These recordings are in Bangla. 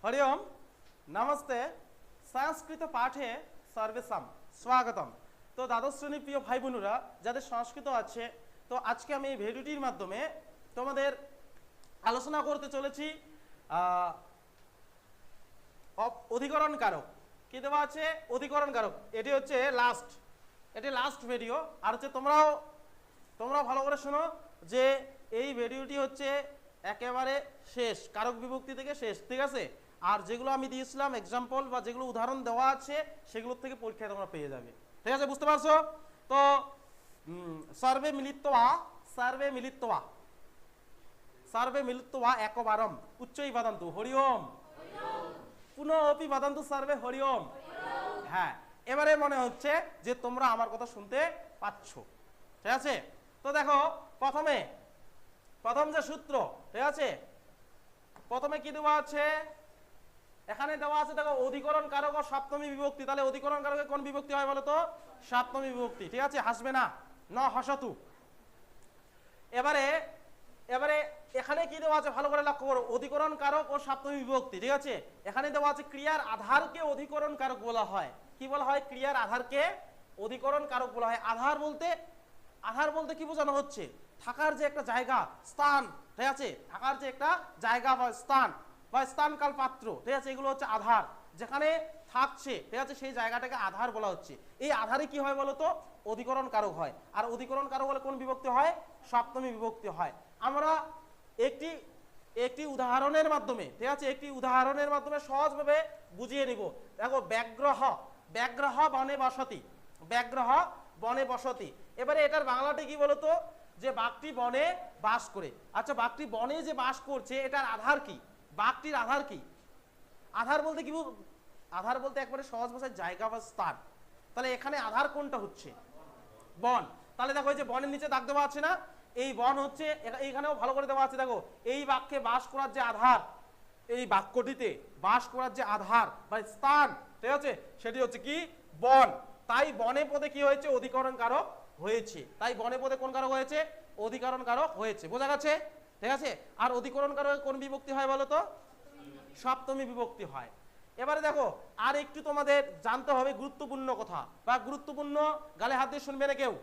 हरि ओम नमस्ते संस्कृत पाठे सर्वेशम स्वागतम। तो द्वादश श्रेणी प्रिय भाई बोनुरा যাদের সংস্কৃত আছে তো আজকে আমি এই ভিডিওটির মাধ্যমে তোমাদের আলোচনা করতে চলেছি অধিকরণ কারক। কি দেওয়া আছে? অধিকরণ কারক। এটি হচ্ছে লাস্ট ভিডিও। আর হচ্ছে তোমরাও ভালো করে শোনো যে এই ভিডিওটি হচ্ছে একেবারে শেষ, কারক বিভক্তি থেকে শেষ, ঠিক আছে? আর যেগুলো আমি দিয়েছিলাম এক্সাম্পল বা যেগুলো উদাহরণ দেওয়া আছে সেগুলোর থেকে পরীক্ষায় তোমরা পেয়ে যাবে, ঠিক আছে? বুঝতে পারছো? তো সর্বে মিলিত্বা একবারম উচ্চই বাদান্তু হরি ওম, পুনঃ অপি বাদান্তু সর্বে হরি ওম। হ্যাঁ, এবারে মনে হচ্ছে যে তোমরা আমার কথা শুনতে পাচ্ছ, ঠিক আছে? তো দেখো প্রথম যে সূত্র, ঠিক আছে? প্রথমে কি দেওয়া আছে? এখানে দেওয়া আছে দেখো অধিকরণ কারক ও সপ্তমী বিভক্তি। তাহলে অধিকরণ কারকে কোন বিভক্তি হয় বলো তো? সপ্তমী বিভক্তি, ঠিক আছে? হাসবে না, ন হসতু। এবারে এখানে কি দেওয়া আছে ভালো করে লক্ষ্য করো, অধিকরণ কারক ও সপ্তমী বিভক্তি, ঠিক আছে? এখানে দেওয়া আছে ক্রিয়ার আধারকে অধিকরণ কারক বলা হয়। কি বলা হয়? ক্রিয়ার আধারকে অধিকরণ কারক বলা হয়। আধার বলতে কি বোঝানো হচ্ছে? থাকার যে একটা জায়গা, স্থান, ঠিক আছে? থাকার যে একটা জায়গা বা স্থান বা স্থানকাল পাত্র, ঠিক আছে? এগুলো হচ্ছে আধার, যেখানে থাকছে, ঠিক আছে? সেই জায়গাটাকে আধার বলা হচ্ছে। এই আধারে কি হয় বলো তো? অধিকরণ কারক হয়। আর অধিকরণ কারক হলে কোন বিভক্তি হয়? সপ্তমী বিভক্তি হয়। আমরা একটি উদাহরণের মাধ্যমে, ঠিক আছে? একটি উদাহরণের মাধ্যমে সহজভাবে বুঝিয়ে নিব। দেখো ব্যাঘ্রহ বনে বসতি। এবারে এটার বাংলাটা কি বলতো? যে বাঘটি বনে বাস করে। আচ্ছা, বাঘটি বনে যে বাস করছে এটার আধার কি? বাঘটির আধার কি? আধার বলতে কি? আধার বলতে একবারে সহজ ভাষায় জায়গা বা স্থান। তাহলে এখানে আধার কোনটা হচ্ছে? বন। তাহলে দেখো এই যে বনের নিচে দাগ দেওয়া আছে না, এই বন হচ্ছে, এইখানেও ভালো করে দেওয়া আছে দেখো, এই বাক্যে বাস করার যে আধার, এই বাক্যটিতে বাস করার যে আধার বা স্থান, ঠিক আছে? সেটি হচ্ছে কি? বন। তাই বনে পদে কি হয়েছে? অধিকরণ কারক হয়েছে। তাই বনে পদে কোন কারক হয়েছে? অধিকরণ কারক হয়েছে। বোঝা গেছে? ঠিক আছে? আর অধিকরণ কারক কোন বিভক্তি হয় বলো তো? সপ্তমী বিভক্তি হয়। এবারে দেখো আর একটু তোমাদের জানতে হবে গুরুত্বপূর্ণ কথা বা গুরুত্বপূর্ণ, গালে হাত দিয়ে শুনবে না কেউ।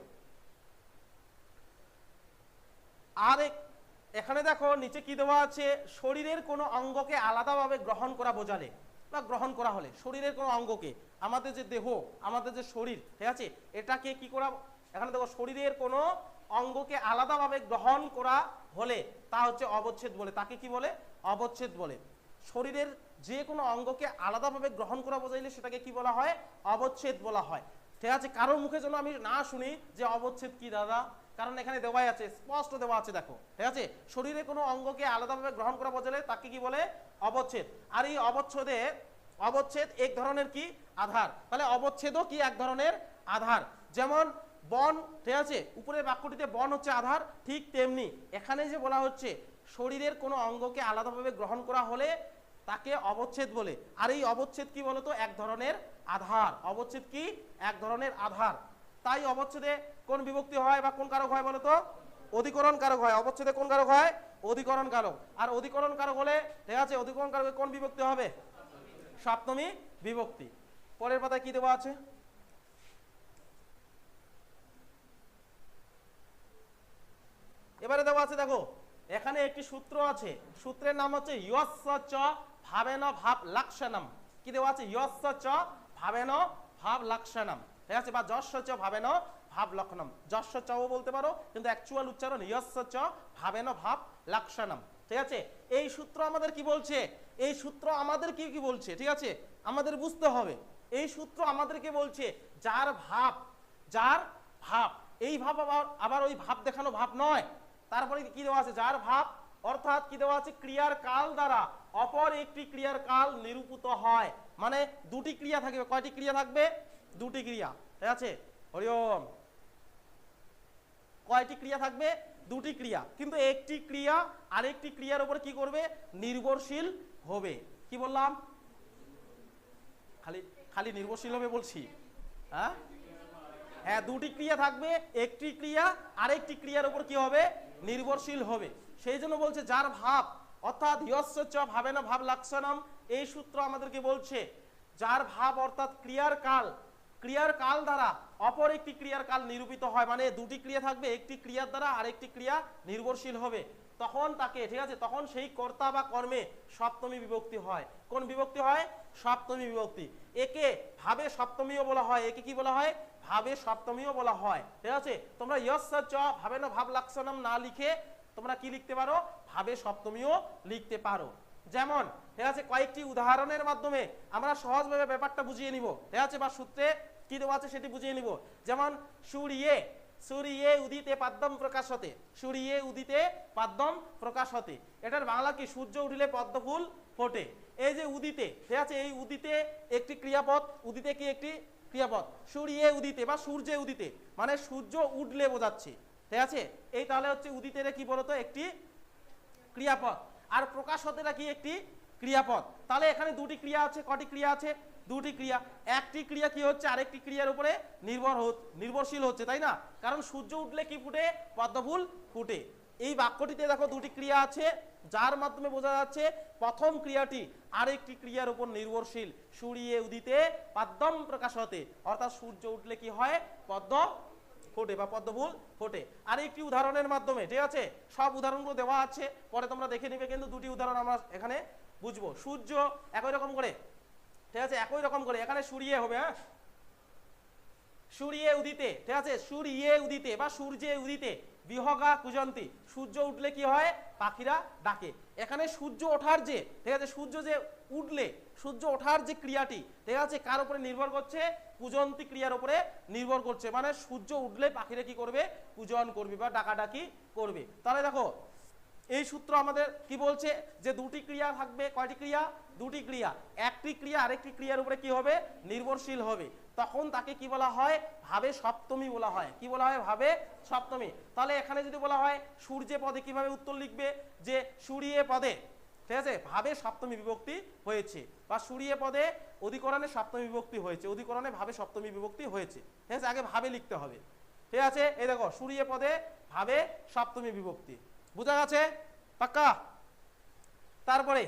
এখানে দেখো নিচে কি দেওয়া আছে? শরীরের কোনো অঙ্গকে আলাদাভাবে গ্রহণ করা বোঝালে বা গ্রহণ করা হলে, শরীরের কোনো অঙ্গকে, আমাদের যে দেহ, আমাদের যে শরীর, ঠিক আছে? এটাকে কি করা? এখানে দেখো শরীরের কোনো অঙ্গকে আলাদাভাবে গ্রহণ করা হলে তা হচ্ছে অবচ্ছেদ বলে। তাকে কি বলে? অবচ্ছেদ বলে। শরীরের যে কোনো অঙ্গকে আলাদাভাবে গ্রহণ করা বোঝাইলে সেটাকে কি বলা হয়? অবচ্ছেদ বলা হয়, ঠিক আছে? কারোর মুখে যেন আমি না শুনি যে অবচ্ছেদ কি দাদা, কারণ এখানে দেওয়াই আছে, স্পষ্ট দেওয়া আছে দেখো, ঠিক আছে? শরীরে কোনো অঙ্গকে আলাদাভাবে গ্রহণ করা বোঝালে তাকে কি বলে? অবচ্ছেদ। আর এই অবচ্ছেদ এক ধরনের কি? আধার। তাহলে অবচ্ছেদও কি? এক ধরনের আধার। যেমন বন, ঠিক আছে? উপরের বাক্যটিতে বন হচ্ছে আধার, ঠিক তেমনি এখানে যে বলা হচ্ছে শরীরের কোনো অঙ্গকে আলাদাভাবে গ্রহণ করা হলে তাকে অবচ্ছেদ বলে। আর এই অবচ্ছেদ কি বলতো? এক ধরনের আধার। অবচ্ছেদ কি? এক ধরনের আধার। তাই অবচ্ছেদে কোন বিভক্তি হয় বা কোন কারক হয় বলতো? অধিকরণ কারক হয়। অবচ্ছেদে কোন কারক হয়? অধিকরণ কারক। আর অধিকরণ কারক হলে, ঠিক আছে, অধিকরণ কারকে কোন বিভক্তি হবে? সপ্তমী বিভক্তি। পরের পাতায় কি দেওয়া আছে? এবারে দেওয়া আছে দেখো, এখানে একটি সূত্র আছে, সূত্রের নাম হচ্ছে ইয়স্য চ ভাবেন ভাব লক্ষণম। কি দেওয়া আছে? ইয়স্য চ ভাবেন ভাব লক্ষণম, ঠিক আছে? বা যস্য চ ভাবেন ভাব লক্ষণম। যস্য চও বলতে পারো, কিন্তু অ্যাকচুয়াল উচ্চারণ ইয়স্য চ ভাবেন ভাব লক্ষণম, ঠিক আছে? এই সূত্র আমাদের কি বলছে? এই সূত্র আমাদের কি বলছে, ঠিক আছে? আমাদের বুঝতে হবে। এই সূত্র আমাদেরকে বলছে যার ভাব, এই ভাব আবার ওই ভাব দেখানো ভাব নয়। তারপরে কি দেওয়া আছে? যার ভাব, অর্থাৎ কি দেওয়া আছে? ক্রিয়ার কাল দ্বারা অপর একটি ক্রিয়ার কাল নিরূপিত হয়। মানে দুটি ক্রিয়া থাকবে। কয়টি ক্রিয়া থাকবে? দুটি ক্রিয়া, ঠিক আছে? হরি ওম। কয়টি ক্রিয়া থাকবে? দুটি ক্রিয়া। কিন্তু একটি ক্রিয়া আরেকটি ক্রিয়ার উপর কি করবে? নির্ভরশীল হবে। কি বললাম? খালি নির্ভরশীল হবে বলছি? হ্যাঁ, দুটি ক্রিয়া থাকবে, একটি ক্রিয়া আরেকটি ক্রিয়ার উপর কি হবে? নির্ভরশীল হবে। সেই জন্য বলছে যার ভাব, অর্থাৎ ইয়স্য চ ভাবেন ভাব লক্ষণম, এই সূত্র আমাদেরকে বলছে যার ভাব অর্থাৎ ক্রিয়ার কাল দ্বারা অপর একটি ক্রিয়ার কাল নিরূপিত হয়, মানে দুটি ক্রিয়া থাকবে, একটি ক্রিয়ার দ্বারা আরেকটি ক্রিয়া নির্ভরশীল হবে, তখন তাকে, ঠিক আছে, তখন সেই কর্তা বা কর্মে সপ্তমী বিভক্তি হয়। কোন বিভক্তি হয়? সপ্তমী বিভক্তি। একে ভাবে সপ্তমীও বলা হয়। একে কি বলা হয়? ভাবে সপ্তমীও বলা হয়। ঠিক আছে, তোমরা ইয়স্য চ ভাবে না ভাব লক্ষণম না লিখে তোমরা কি লিখতে পারো? ভাবে সপ্তমীও লিখতে পারো। যেমন, ঠিক আছে, কয়েকটি উদাহরণের মাধ্যমে আমরা সহজভাবে ব্যাপারটা বুঝিয়ে নিব, ঠিক আছে, বা সূত্রে কি দেওয়া আছে সেটি বুঝিয়ে নিব। যেমন সূর্যে উদিতে পাদ্যম প্রকাশ হতে, সূর্যে উদিতে পাদ্যম প্রকাশ হতে, এটার বাংলা কি? সূর্য উঠিলে পদ্ম ফুল ফোটে। এই যে উদিতে, ঠিক আছে, এই উদিতে একটি ক্রিয়াপদ, উদিতে কি একটি ক্রিয়াপদ, সূর্যে উদিতে বা সূর্যে উদিতে মানে সূর্য উঠলে বোঝাচ্ছে, ঠিক আছে। এই তাহলে হচ্ছে উদিতের কি বলতো? একটি ক্রিয়াপদ। আর প্রকাশ হতেটা কি? একটি ক্রিয়াপদ। তাহলে এখানে দুটি ক্রিয়া আছে। কটি ক্রিয়া আছে? দুটি ক্রিয়া। একটি ক্রিয়া কি হচ্ছে? আরেকটি ক্রিয়ার উপরে নির্ভরশীল হচ্ছে, তাই না? কারণ সূর্য উঠলে কি ফুটে? পদ্মফুল ফুটে। এই বাক্যটিতে দেখো দুটি ক্রিয়া আছে, যার মাধ্যমে বোঝা যাচ্ছে প্রথম ক্রিয়াটি আরেকটি ক্রিয়ার উপর নির্ভরশীল। সূর্যে উদিতে পাদ্যম প্রকাশ হতে, অর্থাৎ সূর্য উঠলে কি হয়? পদ্ম ফোটে বা পদ্মফুল ফোটে। আর একটি উদাহরণের মাধ্যমে, ঠিক আছে, সব উদাহরণগুলো দেওয়া আছে, পরে তোমরা দেখে নিবে, কিন্তু দুটি উদাহরণ আমরা এখানে বুঝবো। সূর্য একই রকম করে, ঠিক আছে, একই রকম করে এখানে সূর্যে হবে, হ্যাঁ, সূর্যে উদিতে, ঠিক আছে, সূর্যে উদিতে বা সূর্যে উদিতে বিহগা কুজন্তি, সূর্য উঠলে কি হয়? পাখিরা ডাকে। এখানে সূর্য ওঠার যে, ঠিক আছে, সূর্য যে উঠলে, সূর্য ওঠার যে ক্রিয়াটি, ঠিক আছে, কার উপরে নির্ভর করছে? কুজন্তি ক্রিয়ার উপরে নির্ভর করছে। মানে সূর্য উঠলে পাখিরা কি করবে? পূজন করবে বা ডাকাডাকি করবে। তাহলে দেখো এই সূত্র আমাদের কি বলছে? যে দুটি ক্রিয়া থাকবে। কয়টি ক্রিয়া? দুটি ক্রিয়া। একটি ক্রিয়া আরেকটি ক্রিয়ার উপরে কি হবে? নির্ভরশীল হবে। তখন তাকে কি বলা হয়? ভাবে সপ্তমী বলা হয়। কি বলা হয়? ভাবে সপ্তমী। তাহলে এখানে যদি বলা হয় সূর্যে পদে, কিভাবে উত্তর লিখবে? যে সূর্যে পদে, ঠিক আছে, ভাবে সপ্তমী বিভক্তি হয়েছে, বা সূর্যে পদে অধিকরণে সপ্তমী বিভক্তি হয়েছে, অধিকরণে ভাবে সপ্তমী বিভক্তি হয়েছে, ঠিক আছে, আগে ভাবে লিখতে হবে। ঠিক আছে, এই দেখো সূর্যে পদে ভাবে সপ্তমী বিভক্তি, বুঝা গেছে? পাক্কা? তারপরে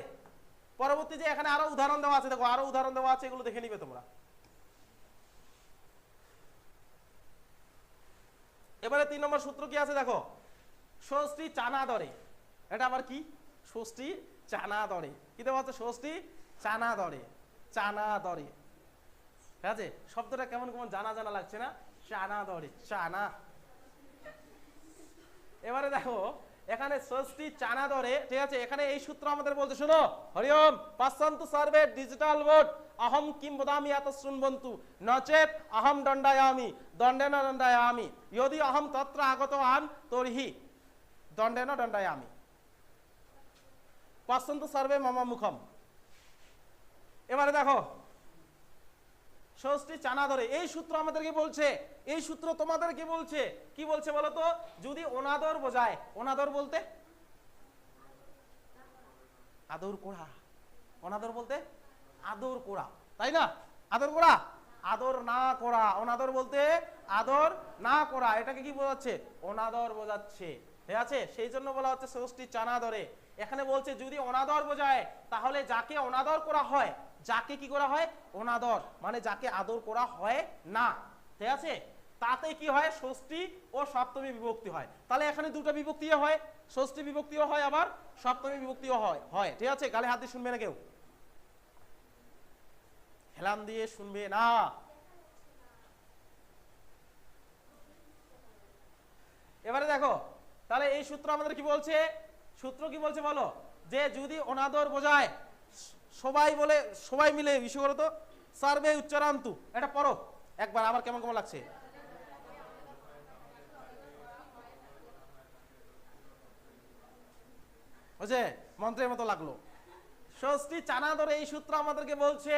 পরবর্তী যে এখানে আরো উদাহরণ দেওয়া আছে, দেখো আরো উদাহরণ দেওয়া আছে, এগুলো দেখে নিবে তোমরা। এবারে 3 নম্বর সূত্র কি আছে দেখো, ষষ্ঠী চানা দরে। এটা আবার কি? ষষ্ঠী চানা দরে। কি দেওয়া আছে? ষষ্ঠী চানা দরে, চানা দরে, ঠিক আছে, শব্দটা কেমন কেমন জানা জানা লাগছে না? চানা দরে, চানা। এবারে দেখো এখানে ষষ্ঠী চানা দরে, ঠিক আছে, এখানে এই সূত্র আমাদের বলতে, শোনো, হরিওম পশ্যন্তু সর্বে ডিজিটাল বোর্ড অহম কিম বদামি এত শুনবন্তু নচেত অহম দণ্ডায়ামি দণ্ডেন দণ্ডায়ামি যদি অহম তত্র আগত আন তর্হি দণ্ডেন দণ্ডায়ামি পশ্যন্তু সর্বে মম মুখম। এবারে দেখো ষষ্ঠী চানা ধরে এই সূত্র আমাদেরকে বলছে, এই সূত্র তোমাদের কি বলছে? কি বলছে বলো তো? যদি অনাদর বোঝায়, অনাদর বলতে আদর করা, অনাদর বলতে আদর করা, তাই না? আদর করা, আদর না করা, অনাদর বলতে আদর না করা, এটাকে কি বোঝাচ্ছে? অনাদর বোঝাচ্ছে, ঠিক আছে, সেই জন্য বলা হচ্ছে ষষ্ঠী চানা ধরে। এখানে বলছে যদি অনাদর বোঝায়, তাহলে যাকে অনাদর করা হয়, যাকে কি করা হয়? অনাদর, মানে যাকে আদর করা হয় না, ঠিক আছে, তাতে কি হয়? ষষ্ঠী ও সপ্তমী বিভক্তি হয়। তাহলে এখানে দুটো বিভক্তি হয়, ষষ্ঠী বিভক্তিও হয়, আবার সপ্তমী বিভক্তিও হয়, ঠিক আছে। গালে হাত দিয়ে শুনবে না কেউ, হেলান দিয়ে শুনবে না। এবারে দেখো তাহলে এই সূত্র আমাদের কি বলছে? সূত্র কি বলছে বলো? যে যদি অনাদর বোঝায়, সবাই বলে, সবাই মিলে বিষয় করো তো, সার্ভে উচ্চারান্তু, এটা পড়ো একবার, আবার কেমন কেমন লাগছে? বুঝে মন্ত্রের মতো লাগলো। ষষ্ঠী চানা ধরে এই সূত্র আমাদেরকে বলছে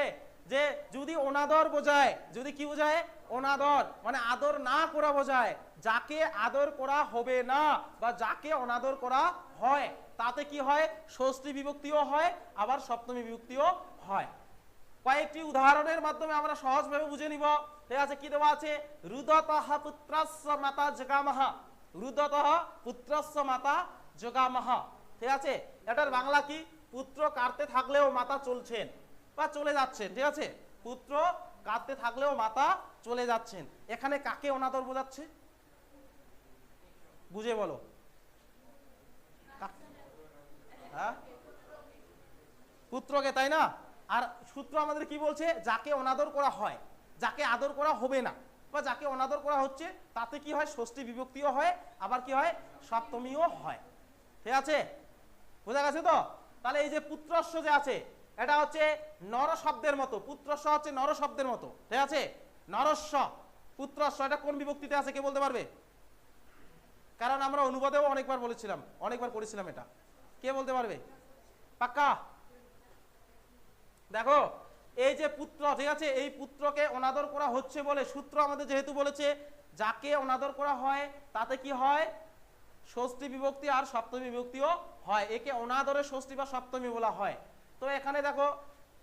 যে যদি অনাদর বোঝায়, যদি কি বোঝায়? অনাদর, মানে আদর না করা বোঝায়, যাকে আদর করা হবে না বা যাকে অনাদর করা হয়, তাতে কি হয়? ষষ্ঠী বিভক্তিও হয়, আবার সপ্তমী বিভক্তিও হয়। কয়েকটি উদাহরণের মাধ্যমে আমরা সহজভাবে বুঝে নিব, ঠিক আছে। কি দেওয়া আছে? রুদতঃ পুত্রস্য মাতা জগামহ, রুদতঃ পুত্রস্য মাতা জগামহ, ঠিক আছে, এটার বাংলা কি? পুত্র কাঁদতে থাকলেও মাতা চলছেন বা চলে যাচ্ছেন, ঠিক আছে, পুত্র কাঁদতে থাকলেও মাতা চলে যাচ্ছেন। এখানে কাকে অনাদর বোঝাচ্ছে? বুঝে বলো। হ্যাঁ, পুত্রকে, তাই না? আর সূত্র আমাদের কি বলছে? যাকে অনাদর করা হয়, যাকে আদর করা হবে না বা যাকে অনাদর করা হচ্ছে, তাতে কি হয়? ষষ্ঠী বিভক্তিও হয়, আবার কি হয়? সপ্তমীও হয়। ঠিক আছে, বোঝা গেছে তো? তাহলে এই যে পুত্রস্য যে আছে, এটা হচ্ছে নর শব্দের মতো, পুত্রস্য হচ্ছে নর শব্দের মতো, ঠিক আছে, নরস্য পুত্রস্য, এটা কোন বিভক্তিতে আছে কে বলতে পারবে? কারণ আমরা অনুবাদেও অনেকবার বলেছিলাম, অনেকবার পড়েছিলাম, এটা কে বলতে পারবে? পাক্কা? দেখো এই যে পুত্র, ঠিক আছে, এই পুত্রকে অনাদর করা হচ্ছে বলে সূত্র আমাদের যেহেতু বলেছে যাকে অনাদর করা হয় তাতে কি হয়? ষষ্ঠী বিভক্তি আর সপ্তমী বিভক্তিও হয়, একে অনাদরে ষষ্ঠী বা সপ্তমী বলা হয়। তো এখানে দেখো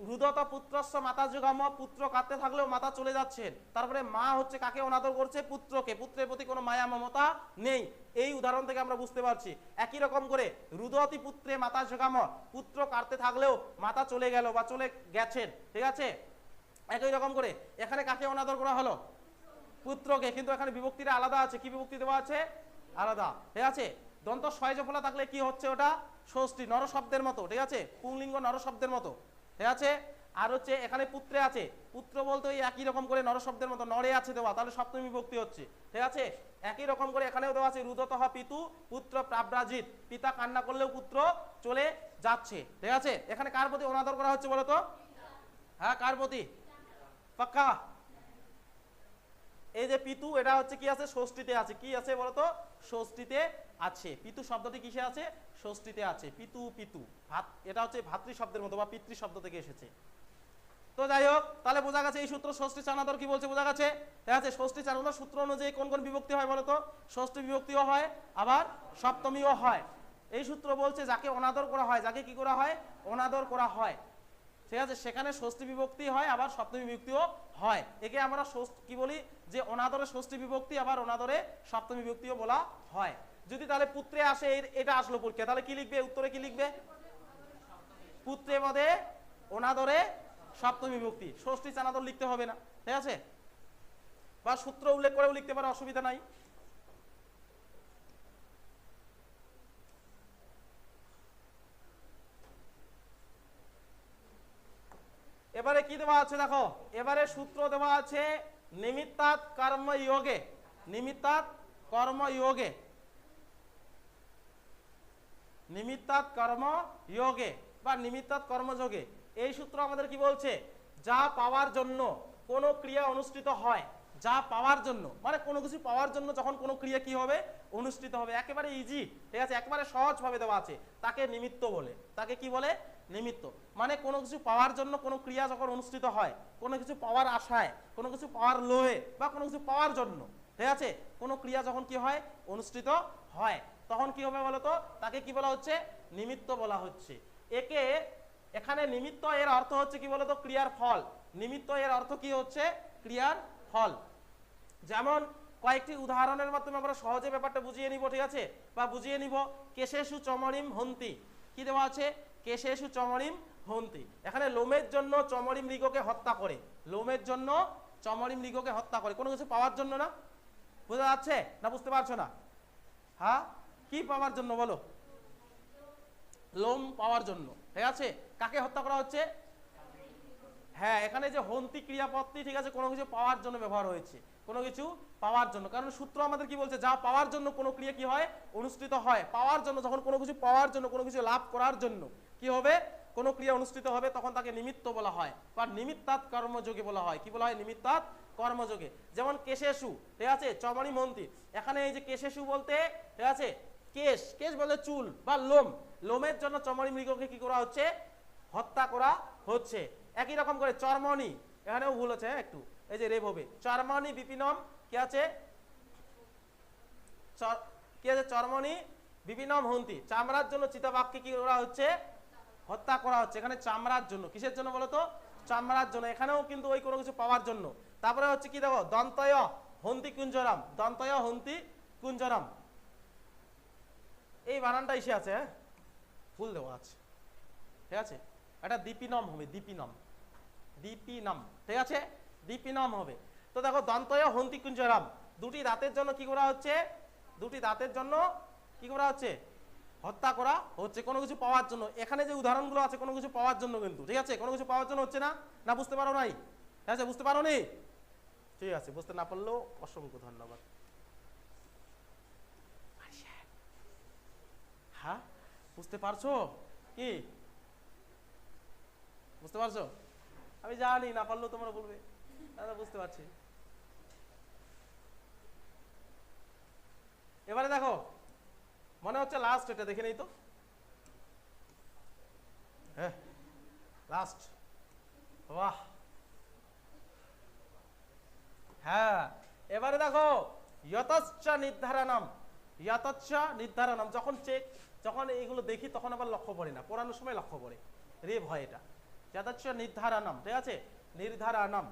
রুদত পুত্রস্য মাতা যুগাম, পুত্র কাঁদতে থাকলেও মাতা চলে যাচ্ছেন, তারপরে মা হচ্ছে কাকে অনাদর করছে? পুত্রকে, পুত্রের প্রতি কোনো মায়া মমতা নেই। এই উদাহরণ থেকে আমরা বুঝতে পারছি। একই রকম করে রুদতি পুত্রে মাতা যুগাম, পুত্র কাঁদতে থাকলেও মাতা চলে গেল বা চলে গেছেন, ঠিক আছে, একই রকম করে এখানে কাকে অনাদর করা হলো? পুত্রকে, কিন্তু এখানে বিভক্তিটা আলাদা আছে। কি বিভক্তি দেওয়া আছে? আলাদা, ঠিক আছে। দন্ত সয়জফলা থাকলে কি হচ্ছে? ওটা ষষ্ঠী, নর শব্দের মতো, ঠিক আছে, পুংলিঙ্গ নর শব্দের মতো, ঠিক আছে। আর হচ্ছে এখানে পুত্রে আছে, পুত্র বলতে ওই একই রকম করে নর শব্দের মতো, নরে আছে দেওয়া, তাহলে সপ্তমী বিভক্তি হচ্ছে, ঠিক আছে। একই রকম করে এখানেও দেওয়া আছে রুদতঃ পিতু পুত্র প্রাব্রাজিত, পিতা কান্না করলেও পুত্র চলে যাচ্ছে, ঠিক আছে। এখানে কার প্রতি অনাদর করা হচ্ছে বলো তো? হ্যাঁ, কার প্রতি? পাক্কা? এই যে পিতু, এটা হচ্ছে কি আছে? ষষ্ঠীতে আছে। কি আছে বলতো? ষষ্ঠীতে আছে। পিতু শব্দটি কিসে আছে? ষষ্ঠীতে আছে। পিতু, পিতু ভাত, এটা হচ্ছে ভাতৃ শব্দের মতো বা পিতৃ শব্দ থেকে এসেছে। তো যাই হোক, তাহলে বোঝা গেছে এই সূত্র ষষ্ঠী চানাদর কি বলছে, বোঝা গেছে, ঠিক আছে। ষষ্ঠী চানাদর সূত্র অনুযায়ী কোন কোন বিভক্তি হয় বলতো? ষষ্ঠী বিভক্তিও হয়, আবার সপ্তমীও হয়। এই সূত্র বলছে যাকে অনাদর করা হয়, যাকে কি করা হয়? অনাদর করা হয়, ঠিক আছে, সেখানে ষষ্ঠী বিভক্তি হয়, আবার সপ্তমী বিভক্তিও হয়। একে আমরা কি বলি? যে অনাদরে ষষ্ঠী বিভক্তি, আবার অনাদরে সপ্তমী বিভক্তিও বলা হয়। যদি তাহলে পুত্রে আসে, এটা আসলো পরীক্ষা, তাহলে কি লিখবে? উত্তরে কি লিখবে? পুত্রে পদে অনাদরে সপ্তমী বিভক্তি, ষষ্ঠী চানাদর লিখতে হবে না, ঠিক আছে, বা সূত্র উল্লেখ করেও লিখতে পারে, অসুবিধা নাই। এবারে কি দেওয়া আছে দেখো, এবারে সূত্র দেওয়া আছে নিমিত্তাৎ কর্মযোগে, নিমিত্তাৎ কর্মযোগে, নিমিত্তাৎ কর্মযোগে বা নিমিত্তাৎ কর্মযোগে। এই সূত্র আমাদের কি বলছে? যা পাওয়ার জন্য কোনো ক্রিয়া অনুষ্ঠিত হয়, যা পাওয়ার জন্য, মানে কোনো কিছু পাওয়ার জন্য যখন কোনো ক্রিয়া কি হবে? অনুষ্ঠিত হবে। একেবারে ইজি, ঠিক আছে, একেবারে সহজ ভাবে দেওয়া আছে, তাকে নিমিত্ত বলে। তাকে কি বলে? নিমিত্ত। মানে কোনো কিছু পাওয়ার জন্য কোনো ক্রিয়া যখন অনুষ্ঠিত হয়, কোনো কিছু পাওয়ার আশায়, কোনো কিছু পাওয়ার লোহে বা কোনো কিছু পাওয়ার জন্য, ঠিক আছে, কোনো ক্রিয়া যখন কি হয়? অনুষ্ঠিত হয়, তখন কি হবে বলতো? তাকে কি বলা হচ্ছে? নিমিত্ত বলা হচ্ছে। একে এখানে নিমিত্ত এর অর্থ হচ্ছে কি বলতো? ক্রিয়ার ফল। নিমিত্ত এর অর্থ কি হচ্ছে? ক্রিয়ার ফল। যেমন কয়েকটি উদাহরণের মাধ্যমে আমরা সহজে ব্যাপারটা বুঝিয়ে নিব, ঠিক আছে, বা বুঝিয়ে নিব। কেশেষু চমরিম হন্তি, কি দেওয়া আছে? কেশেষু চমরিম হন্তি, এখানে লোমের জন্য চমরি মৃগকে হত্যা করে, লোমের জন্য চমরি মৃগকে হত্যা করে, কোনো কিছু পাওয়ার জন্য না? বোঝা যাচ্ছে না? বুঝতে পারছো না? হ্যাঁ, কি পাওয়ার জন্য বলো? লোম পাওয়ার জন্য, ঠিক আছে। কাকে হত্যা করা হচ্ছে? হ্যাঁ, এখানে যে হন্তি ক্রিয়াপদটি, ঠিক আছে, কোনো কিছু পাওয়ার জন্য ব্যবহার হয়েছে, কোনো কিছু পাওয়ার জন্য। কারণ সূত্র আমাদের কি বলছে? যা পাওয়ার জন্য কোনো ক্রিয়া কি হয়? অনুষ্ঠিত হয়। পাওয়ার জন্য, যখন কোনো কিছু পাওয়ার জন্য, কোনো কিছু লাভ করার জন্য কি হবে? কোনো ক্রিয়া অনুষ্ঠিত হবে, তখন তাকে নিমিত্ত বলা হয় বা নিমিত্তাৎ কর্মযোগে বলা হয়। কি বলা হয়? নিমিত্তাৎ কর্মযোগে। যেমন কেশেষু, ঠিক আছে, চমরি মন্তি, এখানে এই যে কেশেষু বলতে, ঠিক আছে, কেশ, কেশ বলতে চুল বা লোম, লোমের জন্য চমরি মৃগকে কি করা হচ্ছে? হত্যা করা হচ্ছে। একই রকম করে চর্মনি, এখানেও ভুল আছে একটু, এই যে রেপ হবে, চর্মনি বিপিনম, কি আছে? কি আছে? চর্মনি বিপিনম হন্তি, চামড়ার জন্য চিতাবাঘকে কি করা হচ্ছে? হত্যা করা হচ্ছে। এখানে চামড়ার জন্য, কিসের জন্য বলতো? চামড়ার জন্য। এখানেও কিন্তু ওই কোনো কিছু পাওয়ার জন্য। তারপরে হচ্ছে কি দেখো, দন্তয় হন্তি কুঞ্জরাম, দন্তয় হন্তি কুঞ্জরাম, এই বানানটা এসে আছে, হ্যাঁ, ভুল দেওয়া আছে। ঠিক আছে, এটা দীপিনম হবে, দীপিনম, দীপিনম, ঠিক আছে, দীপিনম হবে। তো দেখো দন্তয় হন্তি কুঞ্জরাম, দুটি দাঁতের জন্য কি করা হচ্ছে, দুটি দাঁতের জন্য কি করা হচ্ছে, হত্যা করা হচ্ছে কোনো কিছু পাওয়ার জন্য। এখানে যে উদাহরণগুলো আছে কোনো কিছু পাওয়ার জন্য কিন্তু, ঠিক আছে, কোনো কিছু পাওয়ার জন্য হচ্ছে না, না বুঝতে পারো নাই, ঠিক আছে, বুঝতে পারো নি, ঠিক আছে, বুঝতে না পারলেও অসংখ্য ধন্যবাদ। হ্যাঁ বুঝতে পারছো কি, বুঝতে পারছো, আমি জানি না পারলেও তোমরা বলবে, বুঝতে পারছি। এবারে দেখো মনে হচ্ছে লাস্ট, এটা দেখে নেই তো, হ্যাঁ লাস্ট, বাহ, হ্যাঁ এবারে দেখো যতচ্ছ নির্ধারণম, যতচ্ছ নির্ধারণম, যখন এইগুলো দেখি তখন আবার লক্ষ্য পড়ে না, পড়ানোর সময় লক্ষ্য পড়ে, রেভ হয় এটা, যতচ্ছ নির্ধারণম, ঠিক আছে, নির্ধারণম,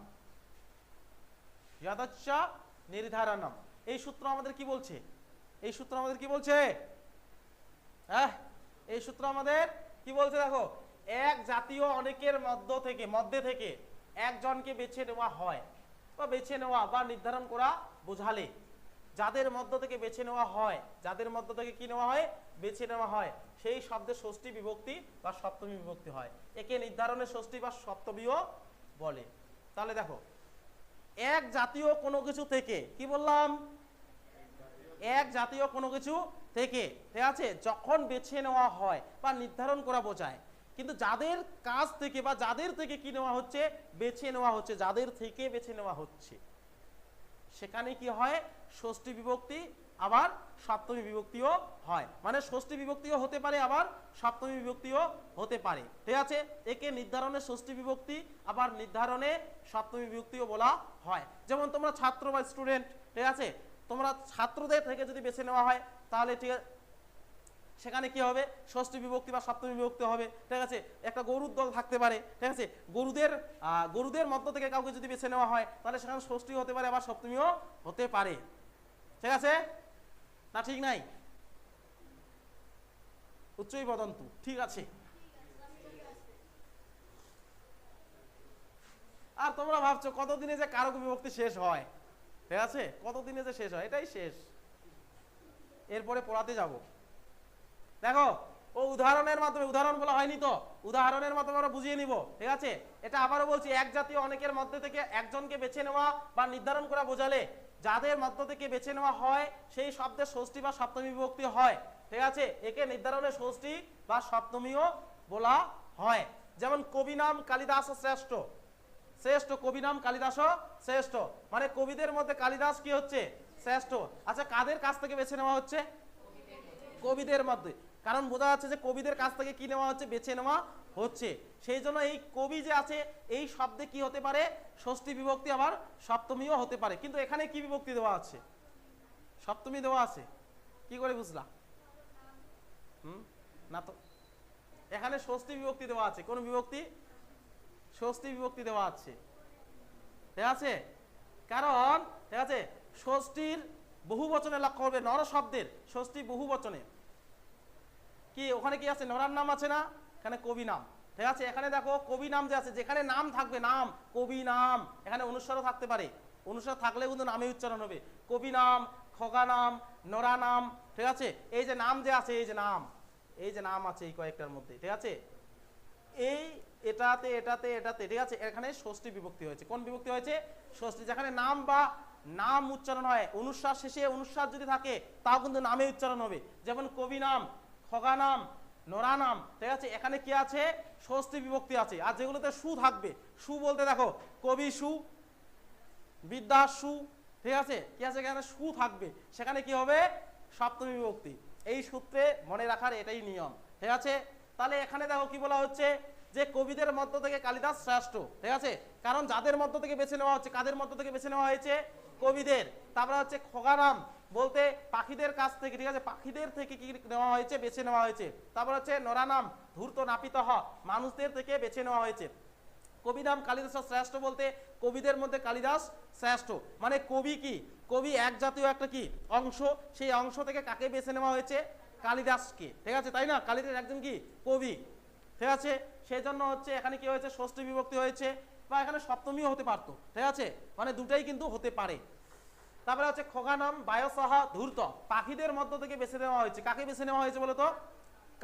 যতচ্ছ নির্ধারণম, এই সূত্র আমাদের কি বলছে, এই সূত্র আমাদের কি বলছে, হ্যাঁ এই সূত্র আমাদের কি বলছে দেখো, এক জাতীয় অনেকের মধ্যে থেকে একজনকে বেছে নেওয়া হয়, বা বেছে নেওয়া বা নির্ধারণ করা বোঝালে, যাদের মধ্য থেকে বেছে নেওয়া হয়, যাদের মধ্য থেকে কি নেওয়া হয়, বেছে নেওয়া হয়, সেই শব্দের ষষ্ঠী বিভক্তি বা সপ্তমী বিভক্তি হয়, একে নির্ধারণের ষষ্ঠী বা সপ্তমীও বলে। তাহলে দেখো এক জাতীয় কোনো কিছু থেকে, কি বললাম, এক জাতীয় কোনো কিছু থেকে, ঠিক আছে, যখন বেছে নেওয়া হয় বা নির্ধারণ করা বোঝায়, কিন্তু যাদের কাছ থেকে বা যাদের থেকে কি নেওয়া হচ্ছে, বেছে নেওয়া হচ্ছে, যাদের থেকে বেছে নেওয়া হচ্ছে, সেখানে কি হয়, ষষ্ঠী বিভক্তি আবার সপ্তমী বিভক্তিও হয়, মানে ষষ্ঠী বিভক্তিও হতে পারে আবার সপ্তমী বিভক্তিও হতে পারে, ঠিক আছে, একে নির্ধারণে ষষ্ঠী বিভক্তি আবার নির্ধারণে সপ্তমী বিভক্তিও বলা হয়। যেমন তোমরা ছাত্র বা স্টুডেন্ট, ঠিক আছে, তোমরা ছাত্রদের থেকে যদি বেছে নেওয়া হয় তাহলে ঠিক আছে, সেখানে কি হবে, ষষ্ঠী বিভক্তি বা সপ্তমী বিভক্তি হবে, ঠিক আছে, একটা গরুর দল থাকতে পারে, ঠিক আছে, গরুদের মধ্য থেকে কাউকে যদি বেছে নেওয়া হয় তাহলে সেখানে ষষ্ঠী হতে পারে আবার সপ্তমীও হতে পারে, ঠিক আছে না, ঠিক নাই, উচ্চই বদন্তু, ঠিক আছে। আর তোমরা ভাবছো কতদিনে যে কারক বিভক্তি শেষ হয়, ঠিক আছে, কতদিনে যে শেষ হয়, এটাই শেষ, এরপরে পড়াতে যাব। দেখো ও উদাহরণের মাধ্যমে, উদাহরণ বলা হয়নি তো, উদাহরণের মাধ্যমে আমরা বুঝিয়ে নিব, ঠিক আছে, এটা আবারও বলছি, এক জাতীয় অনেকের মধ্যে থেকে একজনকে বেছে নেওয়া বা নির্ধারণ করা বোঝালে যাদের মধ্য থেকে বেছে নেওয়া হয় সেই শব্দের ষষ্ঠী বা সপ্তমী বিভক্তি হয়, ঠিক আছে, একে নির্ধারণের ষষ্ঠী বা সপ্তমীও বলা হয়। যেমন কবি নাম কালিদাস শ্রেষ্ঠ, শ্রেষ্ঠ কবি নাম কালিদাস শ্রেষ্ঠ, মানে কবিদের মধ্যে কালিদাস কি হচ্ছে, শ্রেষ্ঠ। আচ্ছা কাদের কাছ থেকে বেছে নেওয়া হচ্ছে, কবিদের মধ্যে, কারণ বোঝা যাচ্ছে যে কবিদের কাছ থেকে কি নেওয়া হচ্ছে, বেছে নেওয়া হচ্ছে, সেই জন্য এই কবি যে আছে এই শব্দে কি হতে পারে, ষষ্ঠী বিভক্তি আবার সপ্তমীও হতে পারে। কিন্তু এখানে কি বিভক্তি দেওয়া আছে, সপ্তমী দেওয়া আছে, কি করে বুঝলা, না তো, এখানে ষষ্ঠী বিভক্তি দেওয়া আছে, কোন বিভক্তি, ষষ্ঠী বিভক্তি দেওয়া আছে, ঠিক আছে, কারণ ঠিক আছে ষষ্ঠীর বহু বচনে লক্ষ্য করবে, নর শব্দের ষষ্ঠী বহু বচনে কি, ওখানে কি আছে, নরার নাম আছে না, এখানে কবি নাম, ঠিক আছে, এখানে দেখো কবি নাম যে আছে, যেখানে নাম থাকবে, নাম, কবি নাম, এখানে অনুস্বারও থাকতে পারে, অনুস্বার থাকলে কিন্তু নামে উচ্চারণ হবে, কবি নাম, খগা নাম, নরা নাম, ঠিক আছে, এই যে নাম যে আছে, এই যে নাম, এই যে নাম আছে এই কয়েকটার মধ্যে, ঠিক আছে, এই এটাতে এটাতে এটাতে, ঠিক আছে, এখানে ষষ্ঠী বিভক্তি হয়েছে, কোন বিভক্তি হয়েছে, ষষ্ঠী, যেখানে নাম বা নাম উচ্চারণ হয়, অনুস্বার শেষে অনুস্বার যদি থাকে তাও কিন্তু নামে উচ্চারণ হবে, যেমন কবি নাম, খগা নাম, নরা নাম, ঠিক আছে, এখানে কি আছে, ষষ্ঠী বিভক্তি আছে। আর যেগুলোতে সু থাকবে, সু বলতে দেখো কবি সু, বিদ্যা সু, ঠিক আছে, কি আছে, এখানে সু থাকবে, সেখানে কি হবে, সপ্তমী বিভক্তি। এই সূত্রে মনে রাখার এটাই নিয়ম, ঠিক আছে। তাহলে এখানে দেখো কি বলা হচ্ছে, যে কবিদের মধ্য থেকে কালিদাস শ্রেষ্ঠ, ঠিক আছে, কারণ যাদের মধ্য থেকে বেছে নেওয়া হচ্ছে, কাদের মধ্য থেকে বেছে নেওয়া হয়েছে, কবিদের। তারপরে হচ্ছে খগারাম বলতে পাখিদের কাছ থেকে, ঠিক আছে, পাখিদের থেকে কি নেওয়া হয়েছে, বেছে নেওয়া হয়েছে। তারপর হচ্ছে নরানাম ধূর্ত নাপিত হ, মানুষদের থেকে বেছে নেওয়া হয়েছে। কবি নাম কালিদাস শ্রেষ্ঠ বলতে কবিদের মধ্যে কালিদাস শ্রেষ্ঠ, মানে কবি কি, কবি এক জাতীয় একটা কি অংশ, সেই অংশ থেকে কাকে বেছে নেওয়া হয়েছে, কালিদাসকে, ঠিক আছে, তাই না, কালিদাস একজন কি কবি, ঠিক আছে, সেই জন্য হচ্ছে এখানে কি হয়েছে, ষষ্ঠী বিভক্তি হয়েছে, বা এখানে সপ্তমীও হতে পারতো, ঠিক আছে, মানে দুটাই কিন্তু হতে পারে। তারপরে হচ্ছে খোগানাম বায়সহা ধূর্ত, পাখিদের মধ্য থেকে বেছে নেওয়া হয়েছে। কাকে বেছে নেওয়া হয়েছে বলতো?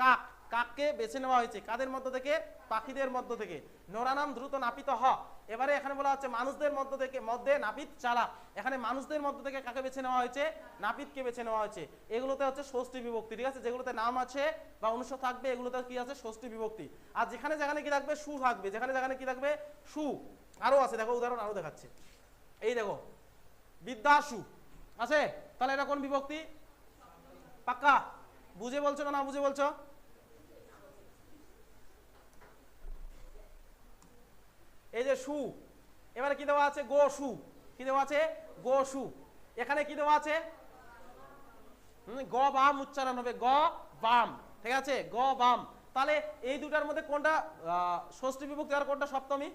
কাক, কাককে বেছে নেওয়া হয়েছে। কাদের মধ্য থেকে? পাখিদের মধ্য থেকে। নোরানাম দ্রুত নাপিত হ, এবারে এখানে বলা হচ্ছে মানুষদের মধ্য থেকে, মধ্যে নাপিত চালাক, এখানে মানুষদের মধ্য থেকে কাকে বেছে নেওয়া হয়েছে? নাপিতকে বেছে নেওয়া হয়েছে। এগুলোতে হচ্ছে ষষ্ঠী বিভক্তি, ঠিক আছে, যেগুলোতে নাম আছে বা অনুষ্ঠ থাকবে এগুলোতে কি আছে? ষষ্ঠী বিভক্তি। আর যেখানে যেখানে কি থাকবে? সু থাকবে, যেখানে যেখানে কি থাকবে? সু। আরো আছে, দেখো উদাহরণ আরো দেখাচ্ছে, এই দেখো বিদ্যাসু আছে, তাহলে এটা কোন বিভক্তি? পাক্কা? বুঝে বলছো না বুঝে বলছো? এই যে সু, এবারে কি দেওয়া আছে? গো সু। কি দেওয়া আছে? গো সু। এখানে কি দেওয়া আছে? গ বাম উচ্চারণ হবে, গ বাম, ঠিক আছে, গ বাম। তাহলে এই দুটার মধ্যে কোনটা ষষ্ঠী বিভক্তি আর কোনটা সপ্তমী?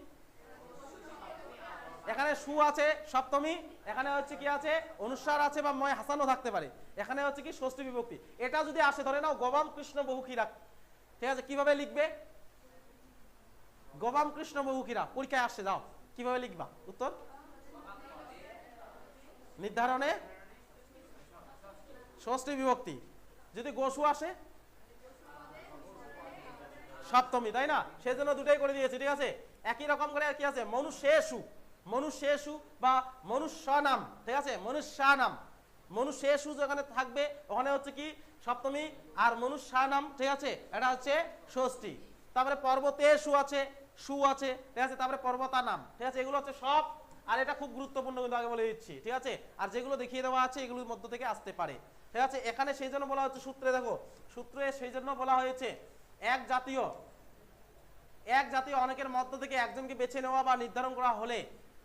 এখানে সু আছে সপ্তমী, এখানে হচ্ছে কি আছে? অনুস্বার আছে বা ময় হাসানও থাকতে পারে। এখানে হচ্ছে কি? ষষ্ঠী বিভক্তি। এটা যদি আসে, ধরে নাও গবাম কৃষ্ণ বহুক্ষীরা, ঠিক আছে, কিভাবে লিখবে? গবাম কৃষ্ণ বহুক্ষীরা পরীক্ষায় আসছে, যাও কিভাবে লিখবা? উত্তর নির্ধারণে ষষ্ঠী বিভক্তি। যদি গোসু আসে সপ্তমী, তাই না? সেজন্য দুটাই করে দিয়েছে, ঠিক আছে। একই রকম করে কি আছে? মনুষ্যেষু, মনুষ্যেষু বা মনুষ্য নাম, ঠিক আছে, মনুষ্য নাম, মনুষ্যেষু যেখানে থাকবে ওখানে হচ্ছে কি? সপ্তমী। আর মনুষ্য নাম, ঠিক আছে, এটা হচ্ছে ষষ্ঠী। তারপরে পর্বতেষু আছে, সু আছে, ঠিক আছে, তারপরে পর্বতা নাম, ঠিক আছে, এগুলো হচ্ছে সব। আর এটা খুব গুরুত্বপূর্ণ কিন্তু আগে বলে দিচ্ছি, ঠিক আছে। আর যেগুলো দেখিয়ে দেওয়া আছে এগুলোর মধ্য থেকে আসতে পারে, ঠিক আছে। এখানে সেই জন্য বলা হচ্ছে সূত্রে, দেখো সূত্রে সেই জন্য বলা হয়েছে এক জাতীয় অনেকের মধ্য থেকে একজনকে বেছে নেওয়া বা নির্ধারণ করা হলে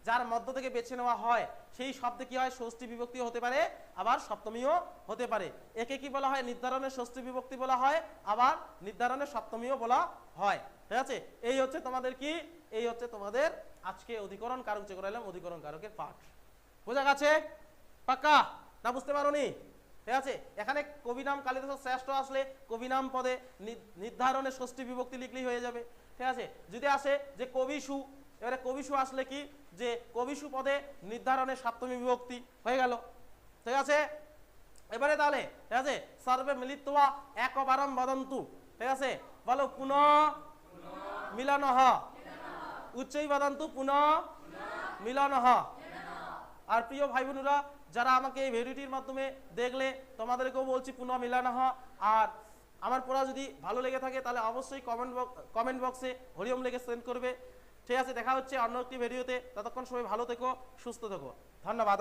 যার মধ্য থেকে বেছে নেওয়া হয় সেই শব্দে কি হয়? ষষ্ঠী বিভক্তি হতে পারে, আবার সপ্তমীও হতে পারে। একে কি বলা হয়? নির্ধারণের ষষ্ঠী বিভক্তি বলা হয়, আবার নির্ধারণের সপ্তমীও বলা হয়, ঠিক আছে। এই হচ্ছে তোমাদের কি? এই হচ্ছে তোমাদের আজকে অধিকরণ কারক যে করাইলাম, অধিকরণ কারকের পাঠ। বোঝা গেছে? পাক্কা না? বুঝতে পারোনি? ঠিক আছে। এখানে কবি নাম কালিদাস শ্রেষ্ঠ আসলে কবি নাম পদে নির্ধারণে ষষ্ঠী বিভক্তি লিখলেই হয়ে যাবে, ঠিক আছে। যদি আসে যে কবিসু, এবারে কবিসু আসলে কি? যে কবিসু পদে নির্ধারণে সপ্তমী বিভক্তি হয়ে গেল, ঠিক আছে। এবারে তাহলে ঠিক আছে, সর্বে মিলিত্বা একবারম বদন্তু, ঠিক আছে, বলো পুনঃ মিলনঃ, উচ্চৈ বদন্তু পুনঃ মিলনঃ। আর প্রিয় ভাই বোনেরা যারা আমাকে এই ভিডিওটির মাধ্যমে দেখলে তোমাদেরকেও বলছি পুনঃ মিলনঃ। আর আমার পড়া যদি ভালো লেগে থাকে তাহলে অবশ্যই কমেন্ট বক্সে হরিওম লিখে সেন্ড করবে, ঠিক আছে। দেখা হচ্ছে অন্য একটি ভিডিওতে, ততক্ষণ সবাই ভালো থেকো, সুস্থ থেকো, ধন্যবাদ।